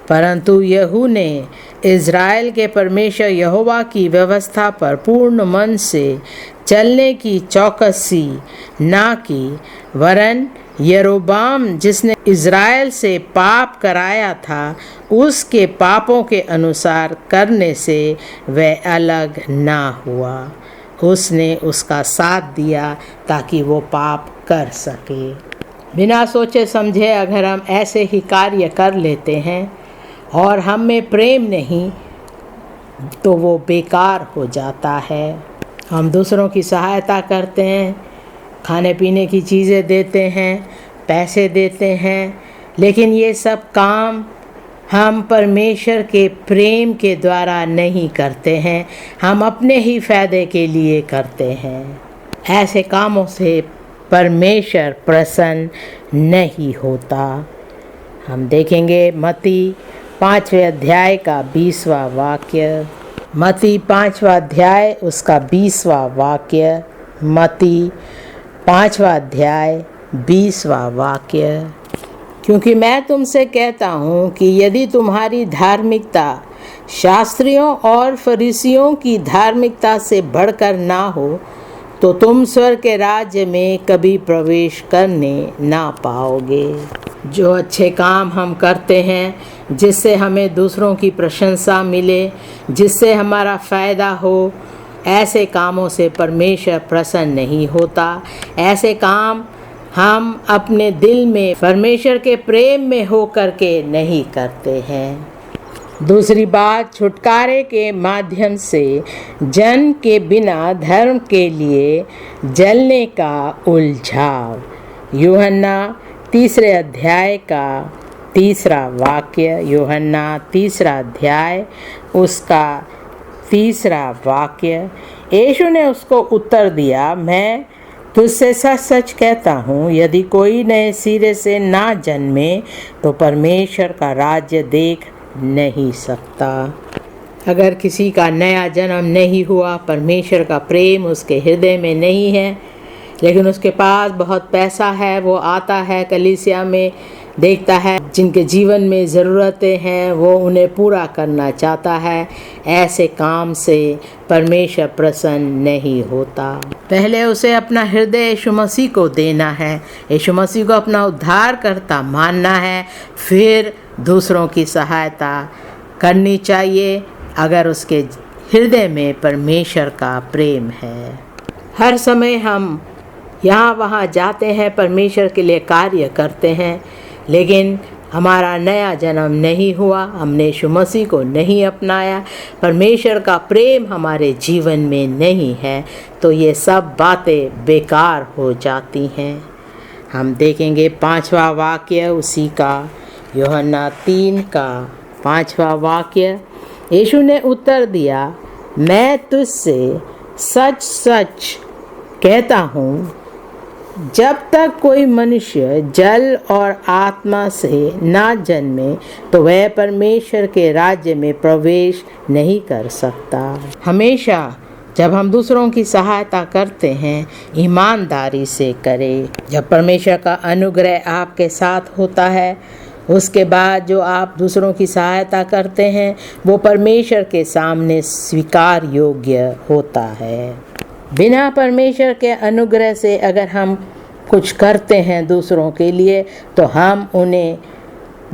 परंतु यहू ने इज़राइल के परमेश्वर यहोवा की व्यवस्था पर पूर्ण मन से चलने की चौकसी ना की, वरन यरोबाम जिसने इज़राइल से पाप कराया था उसके पापों के अनुसार करने से वह अलग ना हुआ। उसने उसका साथ दिया ताकि वो पाप कर सके। बिना सोचे समझे अगर हम ऐसे ही कार्य कर लेते हैं और हम में प्रेम नहीं तो वो बेकार हो जाता है। हम दूसरों की सहायता करते हैं, खाने पीने की चीज़ें देते हैं, पैसे देते हैं, लेकिन ये सब काम हम परमेश्वर के प्रेम के द्वारा नहीं करते हैं, हम अपने ही फ़ायदे के लिए करते हैं। ऐसे कामों से परमेश्वर प्रसन्न नहीं होता। हम देखेंगे मत्ती 5वें अध्याय का 20वां वाक्य। मत्ती 5वां अध्याय उसका 20वां वाक्य। मत्ती 5वां अध्याय 20वां वाक्य। क्योंकि मैं तुमसे कहता हूँ कि यदि तुम्हारी धार्मिकता शास्त्रियों और फरीसियों की धार्मिकता से बढ़कर ना हो तो तुम स्वर्ग के राज्य में कभी प्रवेश करने ना पाओगे। जो अच्छे काम हम करते हैं जिससे हमें दूसरों की प्रशंसा मिले, जिससे हमारा फ़ायदा हो, ऐसे कामों से परमेश्वर प्रसन्न नहीं होता। ऐसे काम हम अपने दिल में परमेश्वर के प्रेम में हो कर के नहीं करते हैं। दूसरी बात, छुटकारे के माध्यम से जन्म के बिना धर्म के लिए जलने का उलझाव। यूहन्ना 3 अध्याय का 3 वाक्य। यूहन्ना 3 अध्याय उसका 3 वाक्य। यीशु ने उसको उत्तर दिया, मैं तुझसे सच सच कहता हूँ, यदि कोई नए सिरे से ना जन्मे तो परमेश्वर का राज्य देख नहीं सकता। अगर किसी का नया जन्म नहीं हुआ, परमेश्वर का प्रेम उसके हृदय में नहीं है, लेकिन उसके पास बहुत पैसा है, वो आता है कलीसिया में, देखता है जिनके जीवन में ज़रूरतें हैं, वो उन्हें पूरा करना चाहता है, ऐसे काम से परमेश्वर प्रसन्न नहीं होता। पहले उसे अपना हृदय यीशु मसीह को देना है, यीशु मसीह को अपना उद्धारकर्ता मानना है, फिर दूसरों की सहायता करनी चाहिए अगर उसके हृदय में परमेश्वर का प्रेम है। हर समय हम यहाँ वहाँ जाते हैं, परमेश्वर के लिए कार्य करते हैं, लेकिन हमारा नया जन्म नहीं हुआ, हमने यीशु मसीह को नहीं अपनाया, परमेश्वर का प्रेम हमारे जीवन में नहीं है, तो ये सब बातें बेकार हो जाती हैं। हम देखेंगे 5वां वाक्य उसी का, यूहन्ना 3 का 5वां वाक्य। यीशु ने उत्तर दिया, मैं तुझसे सच सच कहता हूँ, जब तक कोई मनुष्य जल और आत्मा से ना जन्मे तो वह परमेश्वर के राज्य में प्रवेश नहीं कर सकता। हमेशा जब हम दूसरों की सहायता करते हैं, ईमानदारी से करें। जब परमेश्वर का अनुग्रह आपके साथ होता है, उसके बाद जो आप दूसरों की सहायता करते हैं वो परमेश्वर के सामने स्वीकार योग्य होता है। बिना परमेश्वर के अनुग्रह से अगर हम कुछ करते हैं दूसरों के लिए, तो हम उन्हें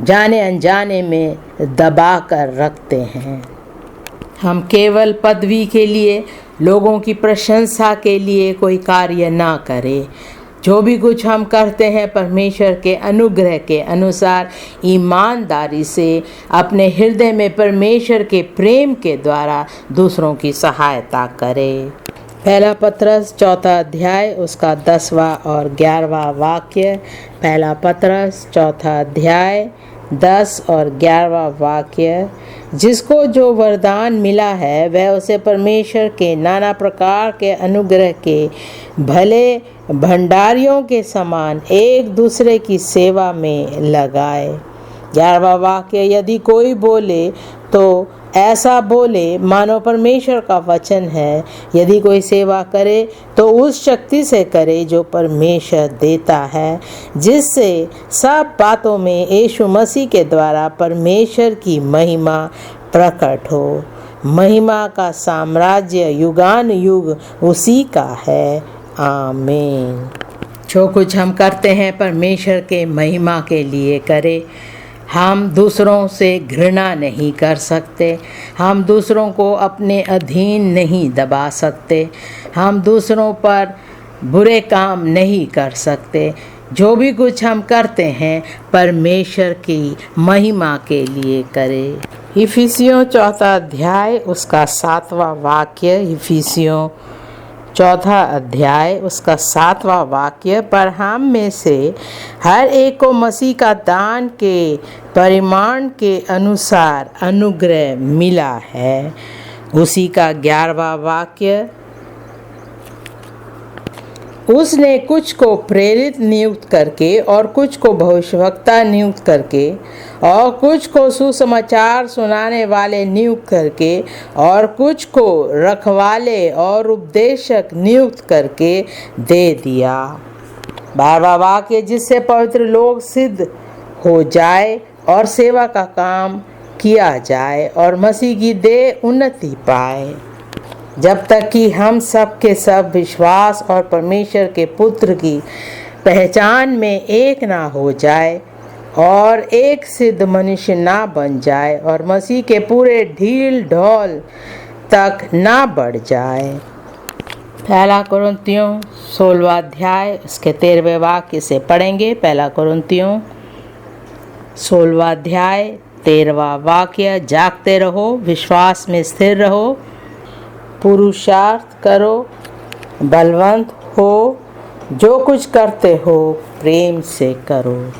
जाने अनजाने में दबा कर रखते हैं। हम केवल पदवी के लिए, लोगों की प्रशंसा के लिए कोई कार्य ना करें। जो भी कुछ हम करते हैं परमेश्वर के अनुग्रह के अनुसार ईमानदारी से अपने हृदय में परमेश्वर के प्रेम के द्वारा दूसरों की सहायता करें। पहला पतरस 4 अध्याय उसका 10वां और 11वां वाक्य। पहला पतरस 4 अध्याय 10 और 11वां वाक्य। जिसको जो वरदान मिला है वह उसे परमेश्वर के नाना प्रकार के अनुग्रह के भले भंडारियों के समान एक दूसरे की सेवा में लगाए। 11वां वाक्य, यदि कोई बोले तो ऐसा बोले मानो परमेश्वर का वचन है, यदि कोई सेवा करे तो उस शक्ति से करे जो परमेश्वर देता है, जिससे सब बातों में यीशु मसीह के द्वारा परमेश्वर की महिमा प्रकट हो। महिमा का साम्राज्य युगान युग उसी का है। आमीन। जो कुछ हम करते हैं परमेश्वर के महिमा के लिए करें। हम दूसरों से घृणा नहीं कर सकते, हम दूसरों को अपने अधीन नहीं दबा सकते, हम दूसरों पर बुरे काम नहीं कर सकते। जो भी कुछ हम करते हैं परमेश्वर की महिमा के लिए करें। इफिसियों 4 अध्याय उसका 7वां वाक्य। इफिसियों 4 अध्याय उसका 7वां वाक्य। पर हम में से हर एक को मसीह का दान के परिमाण के अनुसार अनुग्रह मिला है। उसी का 11वां वाक्य। उसने कुछ को प्रेरित नियुक्त करके और कुछ को भविष्यवक्ता नियुक्त करके और कुछ को सुसमाचार सुनाने वाले नियुक्त करके और कुछ को रखवाले और उपदेशक नियुक्त करके दे दिया। 12वां वाक्य, जिससे पवित्र लोग सिद्ध हो जाए और सेवा का काम किया जाए और मसीह की देह उन्नति पाए, जब तक कि हम सब के सब विश्वास और परमेश्वर के पुत्र की पहचान में एक ना हो जाए और एक सिद्ध मनुष्य ना बन जाए और मसीह के पूरे ढील ढोल तक ना बढ़ जाए। पहला कुरिन्थियों 16वां अध्याय उसके 13वें वाक्य से पढ़ेंगे। पहला कुरिन्थियों 16वां अध्याय 13वां वाक्य, जागते रहो, विश्वास में स्थिर रहो, पुरुषार्थ करो, बलवंत हो, जो कुछ करते हो प्रेम से करो।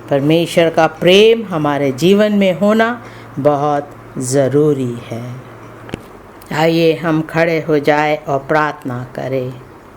परमेश्वर का प्रेम हमारे जीवन में होना बहुत ज़रूरी है। आइए हम खड़े हो जाए और प्रार्थना करें।